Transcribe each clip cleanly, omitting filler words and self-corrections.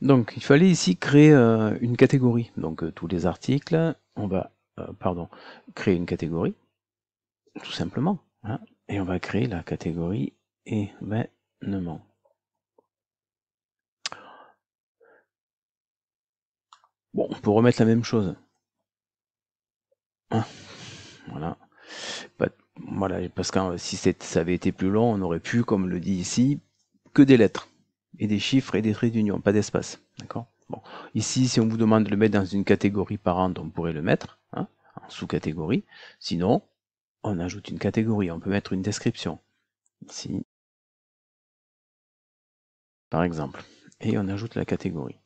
Donc, il fallait ici créer une catégorie. Donc, tous les articles, on va, créer une catégorie, tout simplement, hein, et on va créer la catégorie événement. Bon, on peut remettre la même chose. Hein, voilà. Voilà, parce que si ça avait été plus long, on aurait pu, comme le dit ici, que des lettres, et des chiffres et des traits d'union, pas d'espace. D'accord. Bon. Ici, si on vous demande de le mettre dans une catégorie parente, on pourrait le mettre, hein, en sous-catégorie. Sinon, on ajoute une catégorie, on peut mettre une description, ici, par exemple. Et on ajoute la catégorie.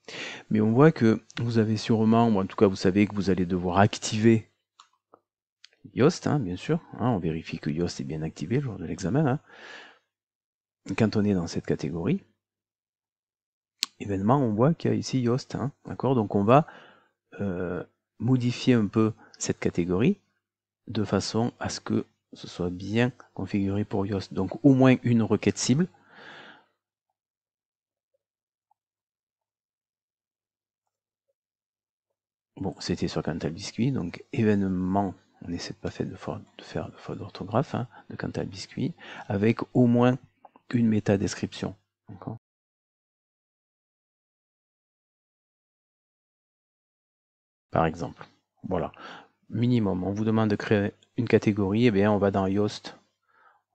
Mais on voit que vous avez sûrement, ou en tout cas vous savez que vous allez devoir activer Yoast, hein, bien sûr. Hein, on vérifie que Yoast est bien activé le jour de l'examen. Hein. Quand on est dans cette catégorie, événement, on voit qu'il y a ici Yoast. Hein, d'accord. Donc on va modifier un peu cette catégorie de façon à ce que ce soit bien configuré pour Yoast. Donc au moins une requête cible. Bon, c'était sur Cantal Biscuit, donc événement, on essaie de pas faire de faute d'orthographe, hein, de Cantal Biscuit, avec au moins une métadescription. Par exemple. Voilà. Minimum. On vous demande de créer une catégorie, et bien on va dans Yoast,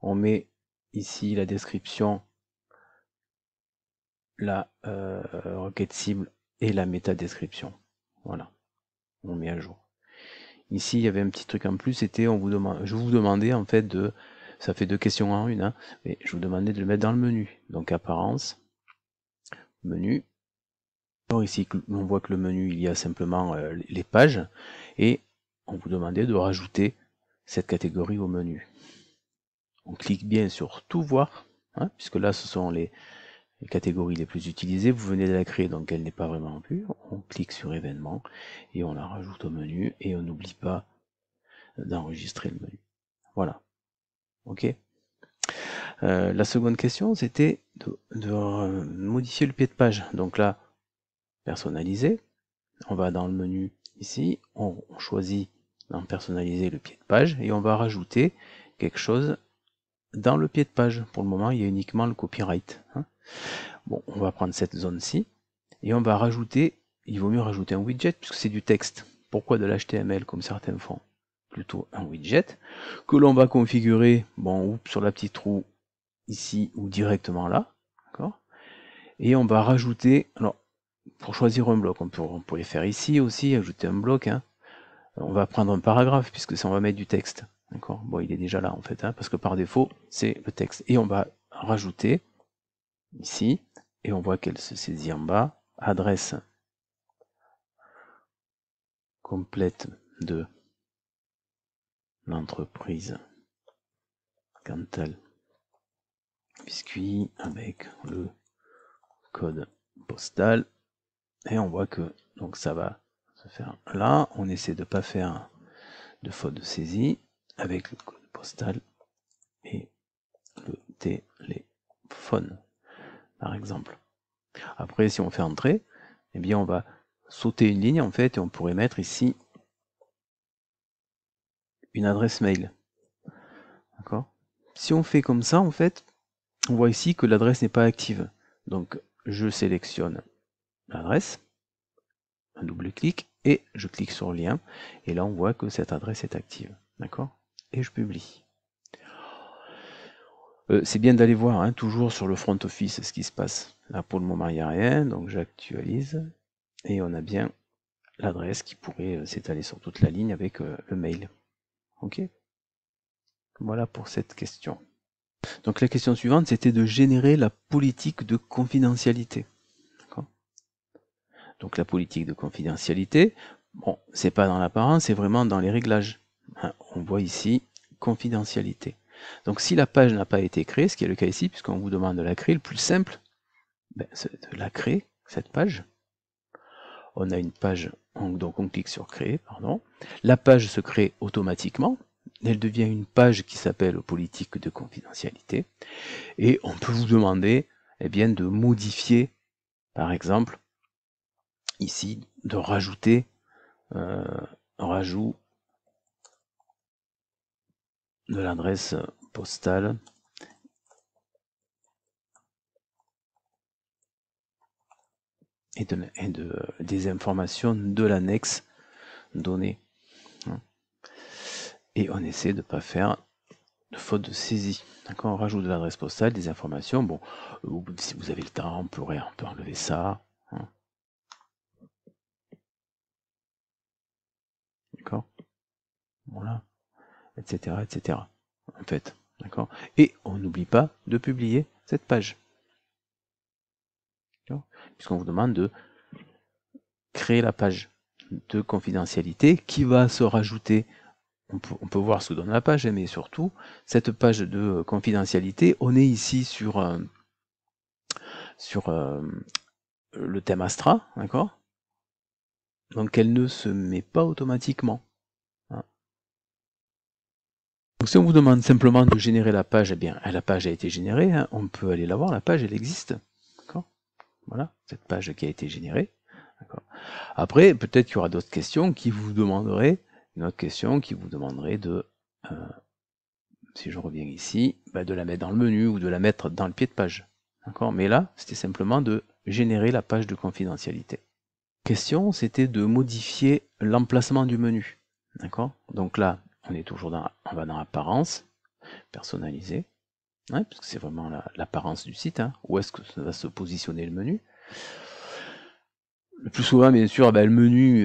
on met ici la description, la requête cible et la métadescription. Voilà. On met à jour. Ici, il y avait un petit truc en plus, c'était je vous demandais en fait ça fait deux questions en une, hein, mais je vous demandais de le mettre dans le menu. Donc apparence, menu. Alors ici, on voit que le menu, il y a simplement les pages, et on vous demandait de rajouter cette catégorie au menu. On clique bien sur tout voir, hein, puisque là ce sont les catégories les plus utilisées. Vous venez de la créer, donc elle n'est pas vraiment vue. On clique sur événement et on la rajoute au menu, et on n'oublie pas d'enregistrer le menu. Voilà. Ok. La seconde question, c'était de modifier le pied de page. Donc là, personnaliser. On va dans le menu ici, on choisit d'en personnaliser le pied de page et on va rajouter quelque chose dans le pied de page. Pour le moment, il y a uniquement le copyright. Hein. Bon, on va prendre cette zone-ci et on va rajouter, il vaut mieux rajouter un widget puisque c'est du texte. Pourquoi de l'HTML comme certains font? Plutôt un widget que l'on va configurer, bon, ou sur la petite roue ici ou directement là. D'accord. Et on va rajouter, alors pour choisir un bloc, on pourrait faire ici aussi, ajouter un bloc. Hein. On va prendre un paragraphe puisque ça on va mettre du texte. D'accord. Bon, il est déjà là en fait, hein, parce que par défaut c'est le texte. Et on va rajouter ici, et on voit qu'elle se saisit en bas, adresse complète de l'entreprise Cantal Biscuit avec le code postal. Et on voit que donc ça va se faire là. On essaie de ne pas faire de faute de saisie avec le code postal et le téléphone, par exemple. Après, si on fait entrer, eh bien on va sauter une ligne en fait et on pourrait mettre ici une adresse mail. D'accord. Si on fait comme ça, en fait, on voit ici que l'adresse n'est pas active. Donc je sélectionne l'adresse, un double clic, et je clique sur le lien, et là on voit que cette adresse est active. D'accord. Et je publie. C'est bien d'aller voir, hein, toujours sur le front office ce qui se passe. Là pour le moment il n'y a rien, donc j'actualise, et on a bien l'adresse qui pourrait s'étaler sur toute la ligne avec le mail. Ok. Voilà pour cette question. Donc la question suivante, c'était de générer la politique de confidentialité. Donc la politique de confidentialité, bon, c'est pas dans l'apparence, c'est vraiment dans les réglages. Hein, on voit ici confidentialité. Donc si la page n'a pas été créée, ce qui est le cas ici, puisqu'on vous demande de la créer, le plus simple, c'est de la créer, cette page. On a une page, donc on clique sur créer, pardon. La page se crée automatiquement. Elle devient une page qui s'appelle politique de confidentialité. Et on peut vous demander, eh bien, de modifier, par exemple, ici de rajouter rajout de l'adresse postale et des informations de l'annexe donnée. Et on essaie de ne pas faire de faute de saisie. D'accord, on rajoute de l'adresse postale, des informations. Bon, si vous avez le temps, on peut enlever ça. Hein. D'accord, voilà, etc., etc. En fait, d'accord. Et on n'oublie pas de publier cette page, puisqu'on vous demande de créer la page de confidentialité qui va se rajouter. On peut voir ce que donne la page, mais surtout, cette page de confidentialité, on est ici sur le thème Astra, d'accord? Donc elle ne se met pas automatiquement. Hein. Donc si on vous demande simplement de générer la page, eh bien la page a été générée, hein, on peut aller la voir, la page elle existe. D'accord? Voilà, cette page qui a été générée. Après, peut-être qu'il y aura d'autres questions qui vous demanderaient, une autre question qui vous demanderait de, si je reviens ici, de la mettre dans le menu ou de la mettre dans le pied de page. D'accord? Mais là, c'était simplement de générer la page de confidentialité. Question, c'était de modifier l'emplacement du menu. D'accord? Donc là, on est toujours on va dans apparence, personnaliser, hein, parce que c'est vraiment l'apparence du site, hein, où est-ce que ça va se positionner le menu. Le plus souvent, bien sûr, le menu,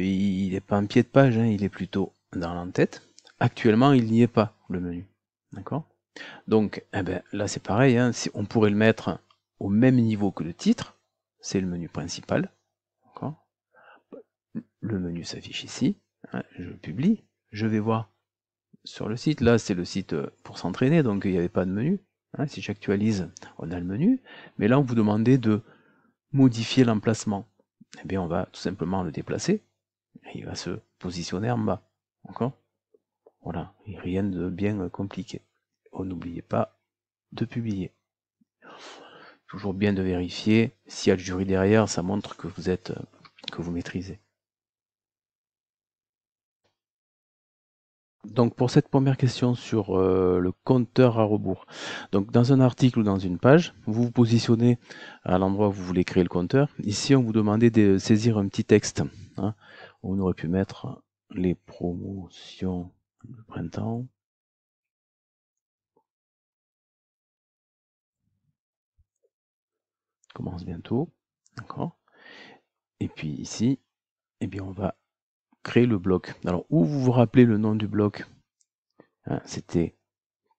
il n'est pas en pied de page, hein, il est plutôt dans l'entête. Actuellement, il n'y est pas, le menu. D'accord? Donc, là, c'est pareil, hein, si on pourrait le mettre au même niveau que le titre, c'est le menu principal. D'accord? Le menu s'affiche ici, hein, je publie, je vais voir sur le site. Là, c'est le site pour s'entraîner, donc il n'y avait pas de menu. Hein, si j'actualise, on a le menu. Mais là, on vous demandait de modifier l'emplacement. Eh bien, on va tout simplement le déplacer. Et il va se positionner en bas. D'accord? Voilà, et rien de bien compliqué. N'oubliez pas de publier. Toujours bien de vérifier. S'il y a le jury derrière, ça montre que vous maîtrisez. Donc pour cette première question sur le compteur à rebours, donc dans un article ou dans une page, vous vous positionnez à l'endroit où vous voulez créer le compteur. Ici, on vous demandait de saisir un petit texte. Hein. On aurait pu mettre les promotions du printemps. Commence bientôt. D'accord. Et puis ici, eh bien, on va créer le bloc. Alors, où vous vous rappelez le nom du bloc, hein, c'était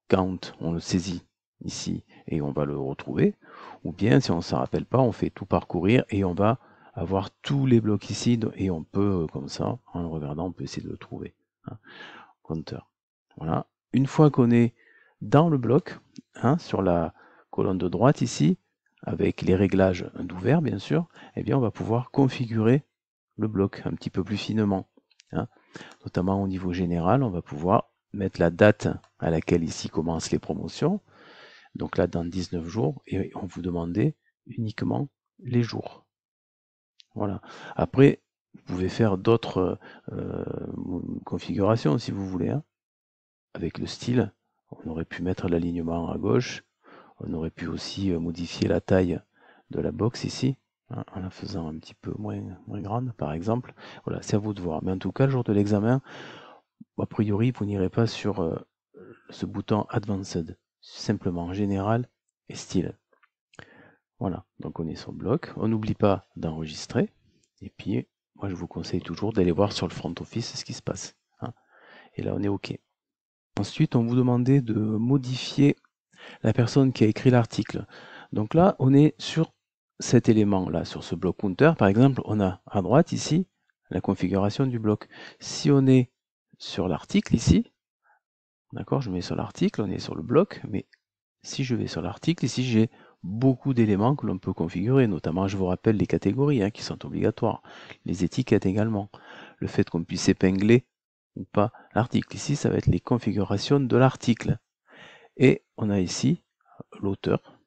count, on le saisit ici et on va le retrouver. Ou bien, si on ne s'en rappelle pas, on fait tout parcourir et on va avoir tous les blocs ici et on peut, comme ça, en le regardant, on peut essayer de le trouver. Hein, compteur. Voilà. Une fois qu'on est dans le bloc, hein, sur la colonne de droite ici, avec les réglages d'ouvert bien sûr, eh bien on va pouvoir configurer le bloc un petit peu plus finement. Hein. Notamment au niveau général, on va pouvoir mettre la date à laquelle ici commencent les promotions. Donc là, dans 19 jours, et on vous demandait uniquement les jours. Voilà. Après, vous pouvez faire d'autres configurations si vous voulez. Hein. Avec le style, on aurait pu mettre l'alignement à gauche. On aurait pu aussi modifier la taille de la box ici, hein, en la faisant un petit peu moins grande, par exemple. Voilà, c'est à vous de voir. Mais en tout cas, le jour de l'examen, a priori, vous n'irez pas sur ce bouton Advanced, simplement général et style. Voilà, donc on est sur bloc. On n'oublie pas d'enregistrer. Et puis, moi, je vous conseille toujours d'aller voir sur le front office ce qui se passe. Hein. Et là, on est OK. Ensuite, on vous demandait de modifier la personne qui a écrit l'article. Donc là, on est sur cet élément-là, sur ce bloc counter. Par exemple, on a à droite ici la configuration du bloc. Si on est sur l'article ici, d'accord, je mets sur l'article, on est sur le bloc, mais si je vais sur l'article, ici j'ai beaucoup d'éléments que l'on peut configurer, notamment je vous rappelle les catégories hein, qui sont obligatoires, les étiquettes également, le fait qu'on puisse épingler ou pas l'article. Ici, ça va être les configurations de l'article. Et on a ici l'auteur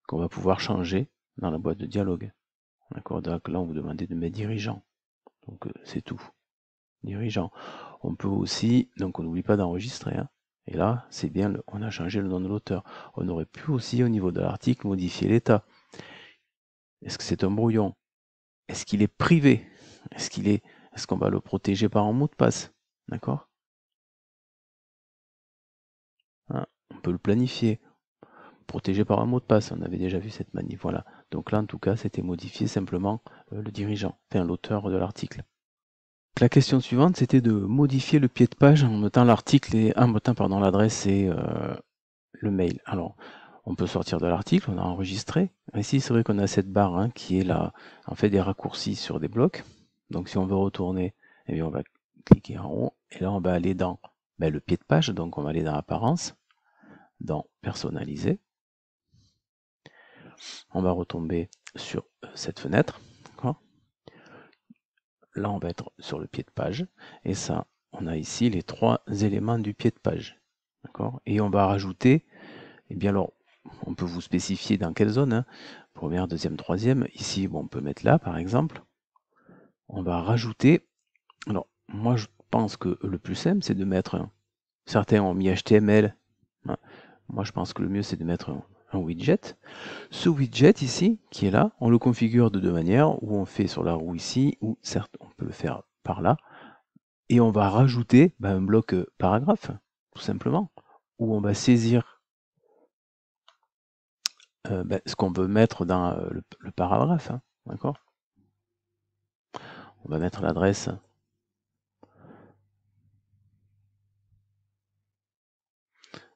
qu'on va pouvoir changer dans la boîte de dialogue. D'accord, donc là, on vous demandait de mettre dirigeant. Donc, c'est tout. Dirigeant. On peut aussi, donc on n'oublie pas d'enregistrer, hein. Et là, c'est bien, on a changé le nom de l'auteur. On aurait pu aussi, au niveau de l'article, modifier l'état. Est-ce que c'est un brouillon? Est-ce qu'il est privé? Est-ce qu'on va le protéger par un mot de passe? D'accord? Hein, on peut le planifier. Protégé par un mot de passe, on avait déjà vu cette manip, voilà. Donc là, en tout cas, c'était modifier simplement le dirigeant, enfin l'auteur de l'article. La question suivante, c'était de modifier le pied de page en mettant l'article et en mettant pardon l'adresse et le mail. Alors, on peut sortir de l'article, on a enregistré. Ici, c'est vrai qu'on a cette barre hein, qui est là, en fait, des raccourcis sur des blocs. Donc, si on veut retourner, eh bien, on va cliquer en haut et là, on va aller dans le pied de page. Donc, on va aller dans Apparence, dans Personnaliser. On va retomber sur cette fenêtre. Là, on va être sur le pied de page. Et ça, on a ici les 3 éléments du pied de page. Et on va rajouter, eh bien alors, on peut vous spécifier dans quelle zone, hein, première, deuxième, troisième. Ici, bon, on peut mettre là, par exemple. On va rajouter, alors, moi, je pense que le plus simple, c'est de mettre, certains ont mis HTML. Moi, je pense que le mieux, c'est de mettre un widget. Ce widget ici, qui est là, on le configure de deux manières, ou on fait sur la roue ici, ou certes, on peut le faire par là. Et on va rajouter un bloc paragraphe, tout simplement, où on va saisir ce qu'on veut mettre dans le paragraphe. Hein, d'accord? On va mettre l'adresse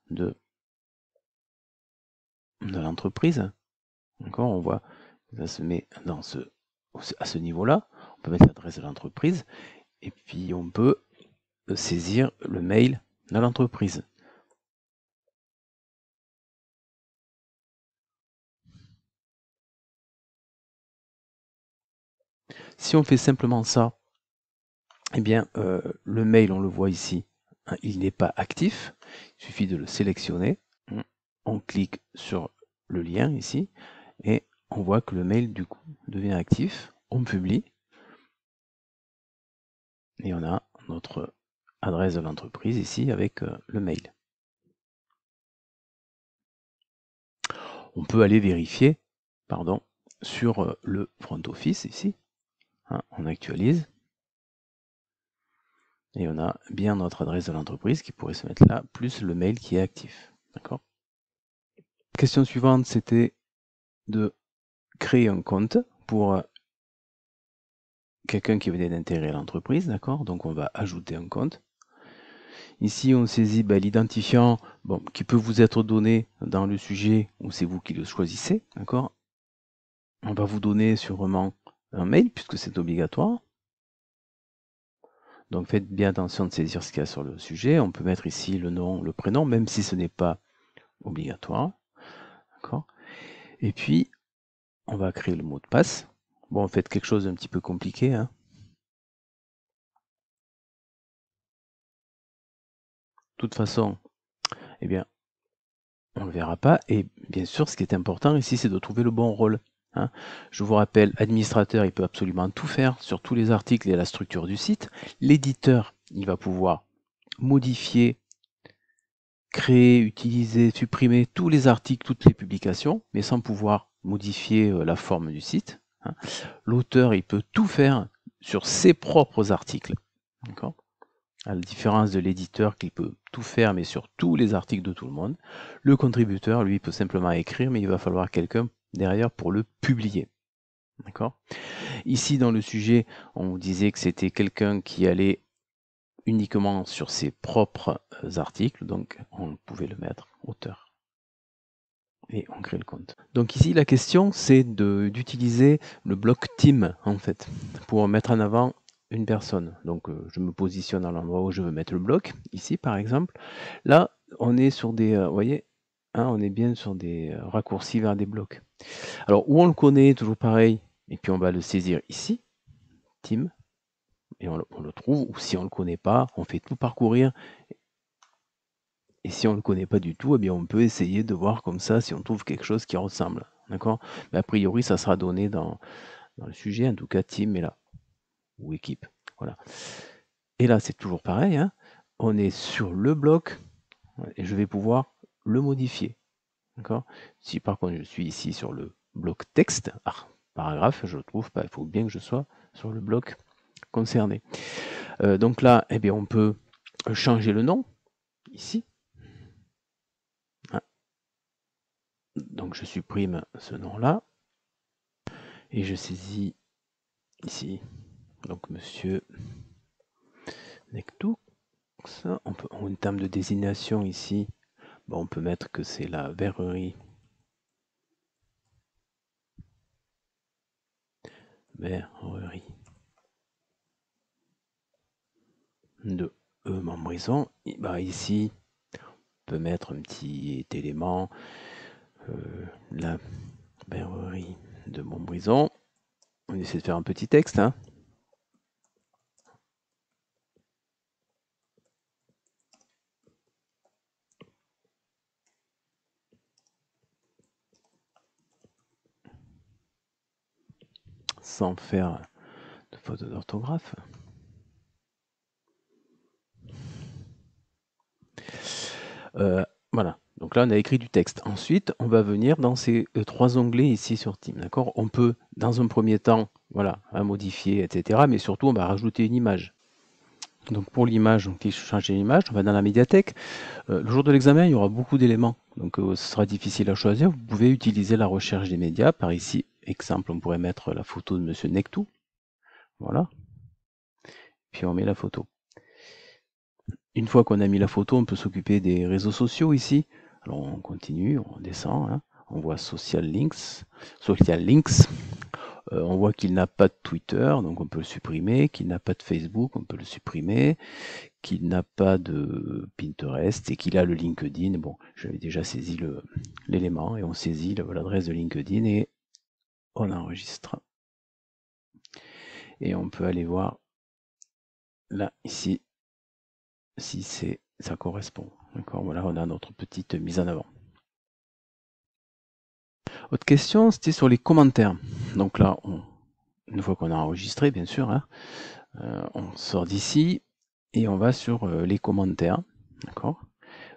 de l'entreprise. D'accord? On voit que ça se met à ce niveau-là. On peut mettre l'adresse de l'entreprise. Et puis on peut saisir le mail de l'entreprise. Si on fait simplement ça, eh bien, le mail, on le voit ici, hein, il n'est pas actif. Il suffit de le sélectionner. On clique sur le lien ici et on voit que le mail, du coup, devient actif. On publie et on a notre adresse de l'entreprise ici avec le mail. On peut aller vérifier, sur le front office ici. Hein, on actualise. Et on a bien notre adresse de l'entreprise qui pourrait se mettre là, plus le mail qui est actif. D'accord ? Question suivante, c'était de créer un compte pour quelqu'un qui venait d'intégrer l'entreprise. D'accord ? Donc on va ajouter un compte. Ici, on saisit l'identifiant qui peut vous être donné dans le sujet ou c'est vous qui le choisissez. D'accord ? On va vous donner sûrement un mail puisque c'est obligatoire. Donc faites bien attention de saisir ce qu'il y a sur le sujet. On peut mettre ici le nom, le prénom, même si ce n'est pas obligatoire. D'accord ? Et puis, on va créer le mot de passe. Bon, faites quelque chose d'un petit peu compliqué. Hein. De toute façon, eh bien, on ne le verra pas. Et bien sûr, ce qui est important ici, c'est de trouver le bon rôle. Hein. Je vous rappelle, administrateur, il peut absolument tout faire sur tous les articles et la structure du site. L'éditeur, il va pouvoir modifier, créer, utiliser, supprimer tous les articles, toutes les publications, mais sans pouvoir modifier la forme du site. Hein. L'auteur, il peut tout faire sur ses propres articles. D'accord ? À la différence de l'éditeur qui peut tout faire, mais sur tous les articles de tout le monde. Le contributeur, lui, peut simplement écrire, mais il va falloir quelqu'un derrière pour le publier. D'accord ? Ici, dans le sujet, on vous disait que c'était quelqu'un qui allait uniquement sur ses propres articles, donc on pouvait le mettre auteur. Et on crée le compte. Donc ici, la question, c'est d'utiliser le bloc team, en fait, pour mettre en avant une personne. Donc je me positionne à l'endroit où je veux mettre le bloc, ici par exemple. Là, on est sur des, vous voyez, hein, on est bien sur des raccourcis vers des blocs. Alors, où on le connaît, toujours pareil, et puis on va le saisir ici, team, et on le trouve, ou si on ne le connaît pas, on fait tout parcourir, et si on ne le connaît pas du tout, eh bien on peut essayer de voir comme ça si on trouve quelque chose qui ressemble. D'accord ? Mais a priori, ça sera donné dans dans le sujet, en tout cas team est là, ou équipe. Voilà. Et là, c'est toujours pareil, hein. On est sur le bloc et je vais pouvoir le modifier. D'accord. Si par contre je suis ici sur le bloc texte, paragraphe, je trouve pas, il faut bien que je sois sur le bloc concerné. Donc là, eh bien, on peut changer le nom, ici. Donc je supprime ce nom-là, et je saisis ici, donc Monsieur Nectoux. En termes de désignation ici, bon, on peut mettre que c'est la verrerie de Montbrison. Bah, ici, on peut mettre un petit élément, la verrerie de Montbrison. On essaie de faire un petit texte, hein. Sans faire de faute d'orthographe. Voilà, donc là on a écrit du texte. Ensuite, on va venir dans ces 3 onglets ici sur Team, d'accord? On peut, dans un premier temps, voilà, modifier, etc. Mais surtout, on va rajouter une image. Donc pour l'image, on clique sur changer l'image, on va dans la médiathèque. Le jour de l'examen, il y aura beaucoup d'éléments, donc ce sera difficile à choisir. Vous pouvez utiliser la recherche des médias. Par ici, exemple, on pourrait mettre la photo de Monsieur Nectoux. Voilà. Puis on met la photo. Une fois qu'on a mis la photo, on peut s'occuper des réseaux sociaux ici. Alors on continue, on descend, hein. On voit Social Links. On voit qu'il n'a pas de Twitter, donc on peut le supprimer. Qu'il n'a pas de Facebook, on peut le supprimer. Qu'il n'a pas de Pinterest et qu'il a le LinkedIn. Bon, j'avais déjà saisi l'élément et on saisit l'adresse de LinkedIn et on enregistre. Et on peut aller voir là, ici, si ça correspond. D'accord, voilà, on a notre petite mise en avant. Autre question, c'était sur les commentaires. Donc là, une fois qu'on a enregistré, bien sûr, hein, on sort d'ici et on va sur les commentaires, d'accord,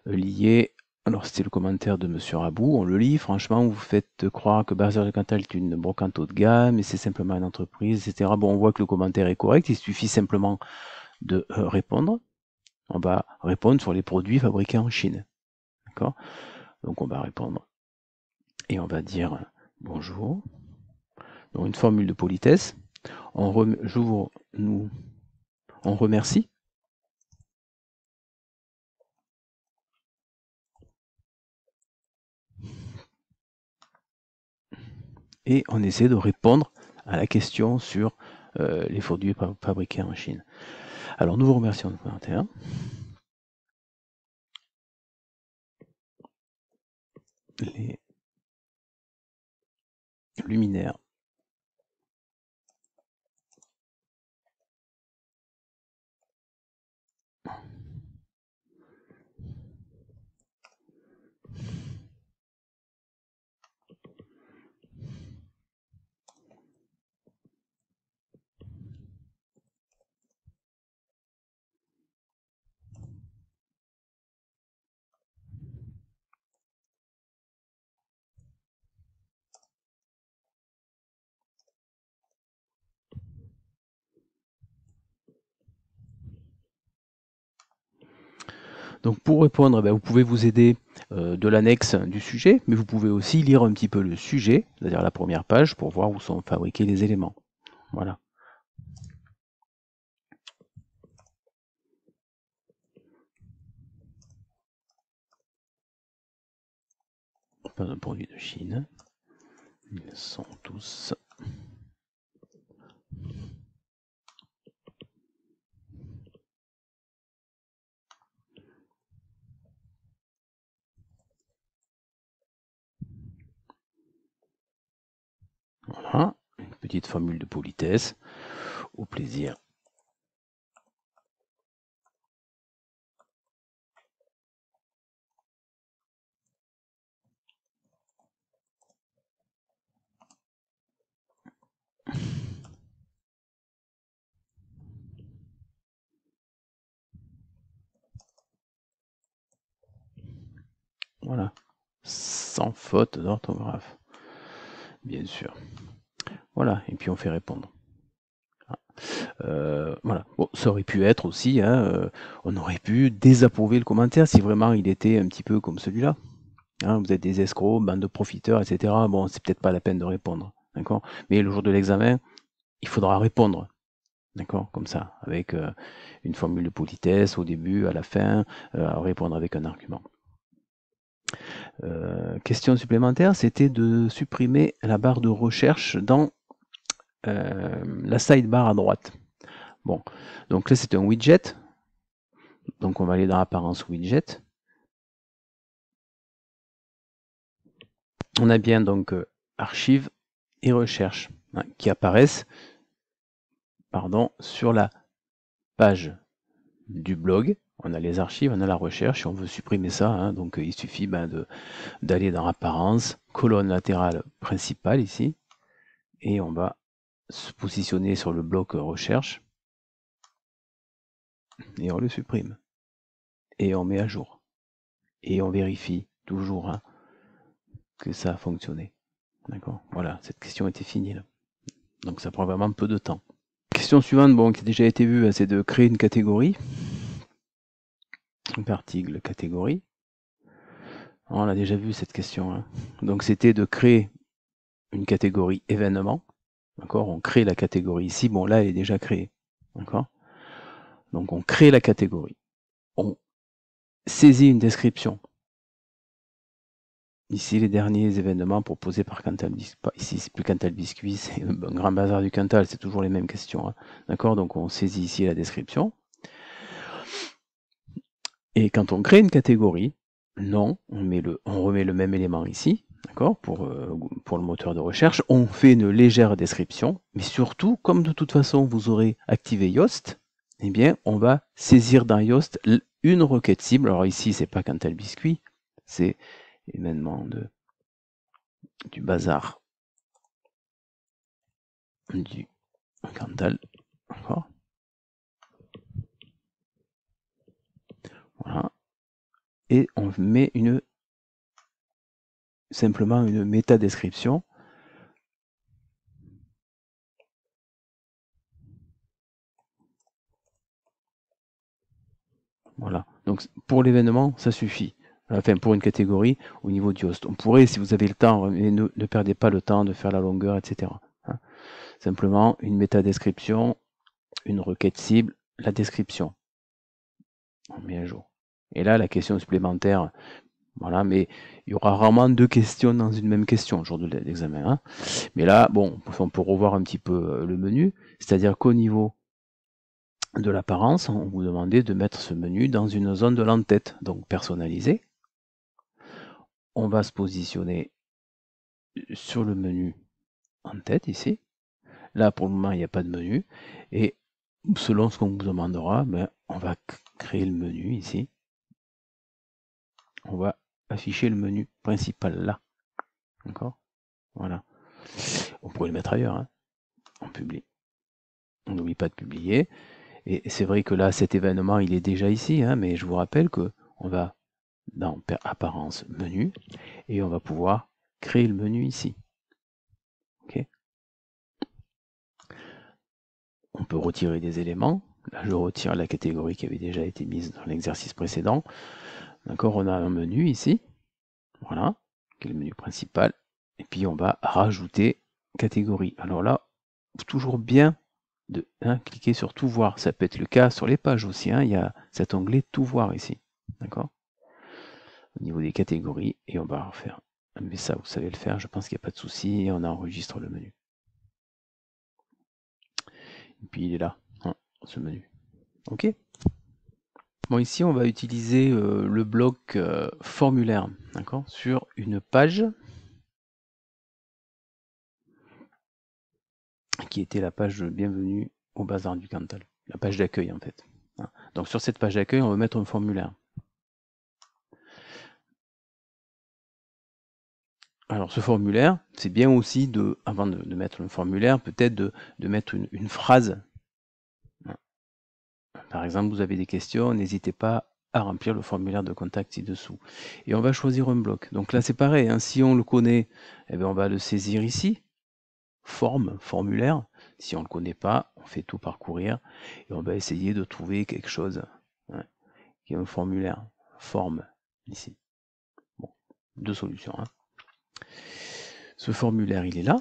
liés. Alors c'était le commentaire de Monsieur Rabou, on le lit. Franchement, vous faites croire que Bazar de Cantal est une brocante haut de gamme et c'est simplement une entreprise, etc. Bon, on voit que le commentaire est correct, il suffit simplement de répondre. On va répondre sur les produits fabriqués en Chine, d'accord. Donc on va répondre et on va dire bonjour. Donc une formule de politesse. On remercie. Et on essaie de répondre à la question sur les produits fabriqués en Chine. Alors nous vous remercions de commentaire. Les luminaires Donc pour répondre, vous pouvez vous aider de l'annexe du sujet, mais vous pouvez aussi lire un petit peu le sujet, c'est-à-dire la première page, pour voir où sont fabriqués les éléments. Voilà. Pas un produit de Chine. Ils sont tous... Voilà, une petite formule de politesse. Au plaisir. Voilà. Sans faute d'orthographe. Bien sûr. Voilà, et puis on fait répondre. Voilà. Bon, ça aurait pu être aussi, hein, on aurait pu désapprouver le commentaire si vraiment il était un petit peu comme celui-là. Hein, vous êtes des escrocs, bande de profiteurs, etc. Bon, c'est peut-être pas la peine de répondre, d'accord? Mais le jour de l'examen, il faudra répondre, d'accord? Comme ça, avec une formule de politesse au début, à la fin, répondre avec un argument. Question supplémentaire, c'était de supprimer la barre de recherche dans la sidebar à droite. Bon, donc là c'est un widget, donc on va aller dans apparence widget. On a bien donc archives et recherche hein, qui apparaissent sur la page du blog. On a les archives, on a la recherche, et on veut supprimer ça, hein, donc il suffit d'aller dans apparence, colonne latérale principale ici, et on va se positionner sur le bloc recherche, et on le supprime. Et on met à jour. Et on vérifie toujours hein, que ça a fonctionné. D'accord. Voilà, cette question était finie là. Donc ça prend vraiment peu de temps. Question suivante, bon, qui a déjà été vue, c'est de créer une catégorie. Donc article, catégorie. On a déjà vu cette question. Hein. Donc c'était de créer une catégorie événement. D'accord. On crée la catégorie ici. Bon, là, elle est déjà créée. D'accord. Donc on crée la catégorie. On saisit une description. Ici, les derniers événements proposés par Cantal Biscuit. Ici, c'est plus Cantal Biscuit, c'est un grand bazar du Cantal, c'est toujours les mêmes questions. Hein. D'accord. Donc on saisit ici la description. Et quand on crée une catégorie, non, on remet le même élément ici, d'accord, pour le moteur de recherche. On fait une légère description, mais surtout, comme de toute façon vous aurez activé Yoast, eh bien, on va saisir dans Yoast une requête cible. Alors ici, c'est pas Cantal Biscuit, c'est événement du bazar du Cantal, d'accord. Voilà. Et on met simplement une métadescription. Voilà. Donc pour l'événement, ça suffit. Enfin, pour une catégorie au niveau du host. On pourrait, si vous avez le temps, mais ne perdez pas le temps de faire la longueur, etc. Hein. Simplement une métadescription, une requête cible, la description. On met à jour. Et là, la question supplémentaire, voilà, mais il y aura rarement deux questions dans une même question au jour de l'examen. Hein. Mais là, bon, on peut revoir un petit peu le menu, c'est-à-dire qu'au niveau de l'apparence, on vous demandait de mettre ce menu dans une zone de l'entête, donc personnalisée. On va se positionner sur le menu en tête ici. Là, pour le moment, il n'y a pas de menu. Et selon ce qu'on vous demandera, on va créer le menu ici. On va afficher le menu principal là. D'accord. Voilà. On pourrait le mettre ailleurs. Hein. On publie. On n'oublie pas de publier. Et c'est vrai que là, cet événement, il est déjà ici. Hein, mais je vous rappelle que on va dans apparence menu et on va pouvoir créer le menu ici. Okay. On peut retirer des éléments. Là, je retire la catégorie qui avait déjà été mise dans l'exercice précédent. D'accord, on a un menu ici. Voilà, qui est le menu principal. Et puis, on va rajouter catégorie. Alors là, toujours bien de cliquer sur tout voir. Ça peut être le cas sur les pages aussi. Hein. Il y a cet onglet tout voir ici. D'accord. Au niveau des catégories. Et on va refaire. Mais ça, vous savez le faire. Je pense qu'il n'y a pas de souci. Et on enregistre le menu. Et puis, il est là, hein, ce menu. OK. Bon, ici, on va utiliser le bloc formulaire, d'accord, sur une page qui était la page bienvenue au bazar du Cantal, la page d'accueil en fait. Donc sur cette page d'accueil, on va mettre un formulaire. Alors ce formulaire, c'est bien aussi avant de mettre le formulaire, peut-être de mettre une phrase. Par exemple, vous avez des questions, n'hésitez pas à remplir le formulaire de contact ci-dessous. Et on va choisir un bloc. Donc là, c'est pareil, hein, si on le connaît, eh bien, on va le saisir ici, forme, formulaire. Si on ne le connaît pas, on fait tout parcourir et on va essayer de trouver quelque chose, hein, qui est un formulaire, forme, ici. Bon, deux solutions. Hein. Ce formulaire, il est là.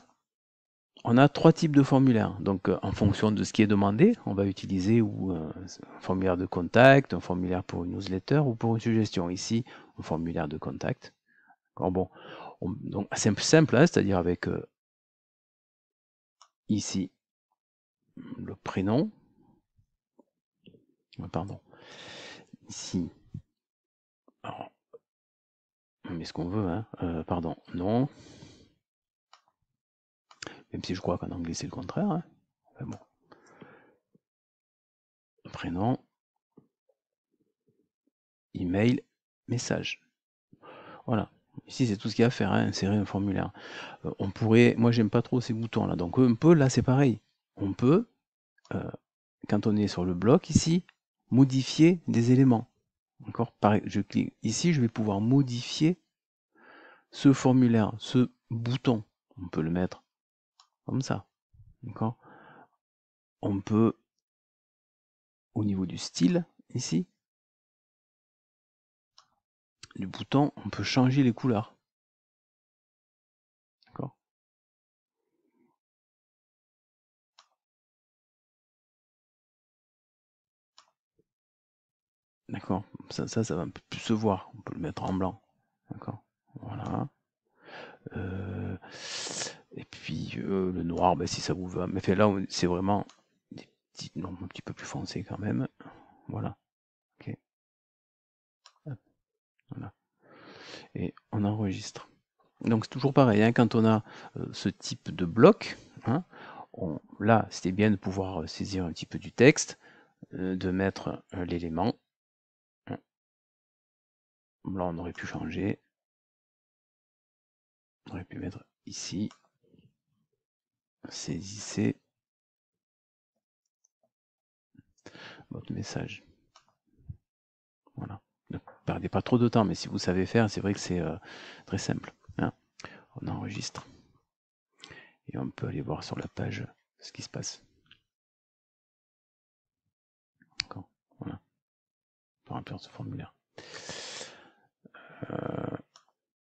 On a trois types de formulaires. Donc, en fonction de ce qui est demandé, on va utiliser un formulaire de contact, un formulaire pour une newsletter ou pour une suggestion. Ici, un formulaire de contact. Alors bon, donc c'est simple, hein, c'est-à-dire avec ici le prénom. Pardon. Ici, alors, on met ce qu'on veut, hein. Pardon, non. Même si je crois qu'en anglais c'est le contraire. Hein. Enfin bon. Prénom, email, message. Voilà. Ici c'est tout ce qu'il y a à faire, hein, insérer un formulaire. On pourrait, moi j'aime pas trop ces boutons là, donc on peut, là c'est pareil. On peut, quand on est sur le bloc ici, modifier des éléments. Encore, pareil, je clique ici, je vais pouvoir modifier ce formulaire, ce bouton. On peut le mettre comme ça. D'accord. On peut, au niveau du style, ici, du bouton, on peut changer les couleurs. D'accord. D'accord. Ça va un peu plus se voir. On peut le mettre en blanc. D'accord. Voilà. Et puis le noir, ben, si ça vous va. Mais fait, là, c'est vraiment des petits nombres un petit peu plus foncés quand même. Voilà. Ok. Hop. Voilà. Et on enregistre. Donc c'est toujours pareil, hein, quand on a ce type de bloc, hein, là c'était bien de pouvoir saisir un petit peu du texte, de mettre l'élément. Là on aurait pu changer. On aurait pu mettre ici. Saisissez votre message. Voilà. Ne perdez pas trop de temps, mais si vous savez faire, c'est vrai que c'est très simple. Hein. On enregistre. Et on peut aller voir sur la page ce qui se passe. D'accord. Voilà. On peut remplir ce formulaire.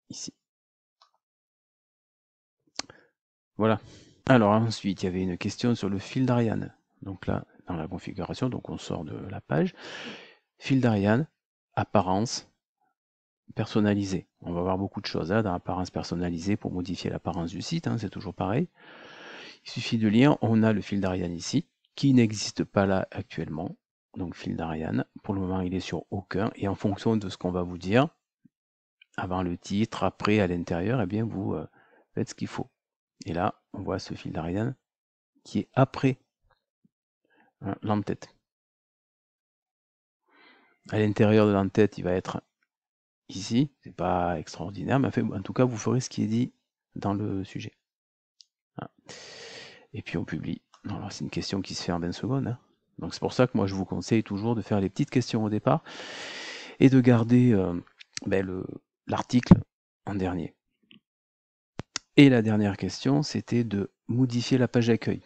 Ici. Voilà. Alors ensuite, il y avait une question sur le fil d'Ariane. Donc là, dans la configuration, donc on sort de la page. Fil d'Ariane, apparence personnalisée. On va voir beaucoup de choses là dans apparence personnalisée pour modifier l'apparence du site, hein, c'est toujours pareil. Il suffit de lire, on a le fil d'Ariane ici, qui n'existe pas là actuellement. Donc fil d'Ariane, pour le moment il est sur aucun, et en fonction de ce qu'on va vous dire, avant le titre, après, à l'intérieur, eh bien vous faites ce qu'il faut. Et là, on voit ce fil d'Ariane qui est après l'entête. À l'intérieur de l'entête, il va être ici. C'est pas extraordinaire, mais en tout cas, vous ferez ce qui est dit dans le sujet. Et puis on publie. Alors c'est une question qui se fait en 20 secondes. Hein. Donc c'est pour ça que moi je vous conseille toujours de faire les petites questions au départ et de garder l'article en dernier. Et la dernière question, c'était de modifier la page d'accueil.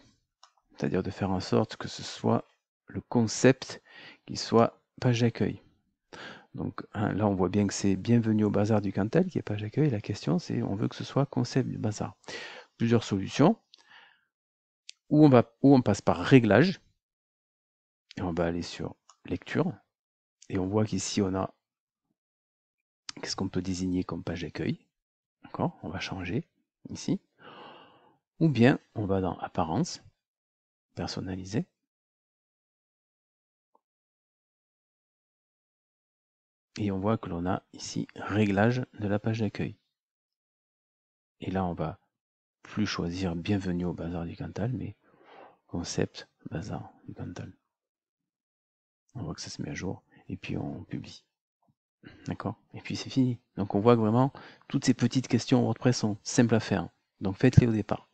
C'est-à-dire de faire en sorte que ce soit le concept qui soit page d'accueil. Donc hein, là, on voit bien que c'est bienvenue au bazar du Cantal qui est page d'accueil. La question, c'est on veut que ce soit concept du bazar. Plusieurs solutions. Ou on passe par réglage. Et on va aller sur lecture. Et on voit qu'ici, on a qu'est-ce qu'on peut désigner comme page d'accueil. D'accord. On va changer ici. Ou bien, on va dans apparence, personnaliser. Et on voit que l'on a ici réglage de la page d'accueil. Et là, on va plus choisir bienvenue au bazar du Cantal, mais concept bazar du Cantal. On voit que ça se met à jour et puis on publie. D'accord. Et puis c'est fini. Donc on voit que vraiment toutes ces petites questions WordPress sont simples à faire. Donc faites-les au départ.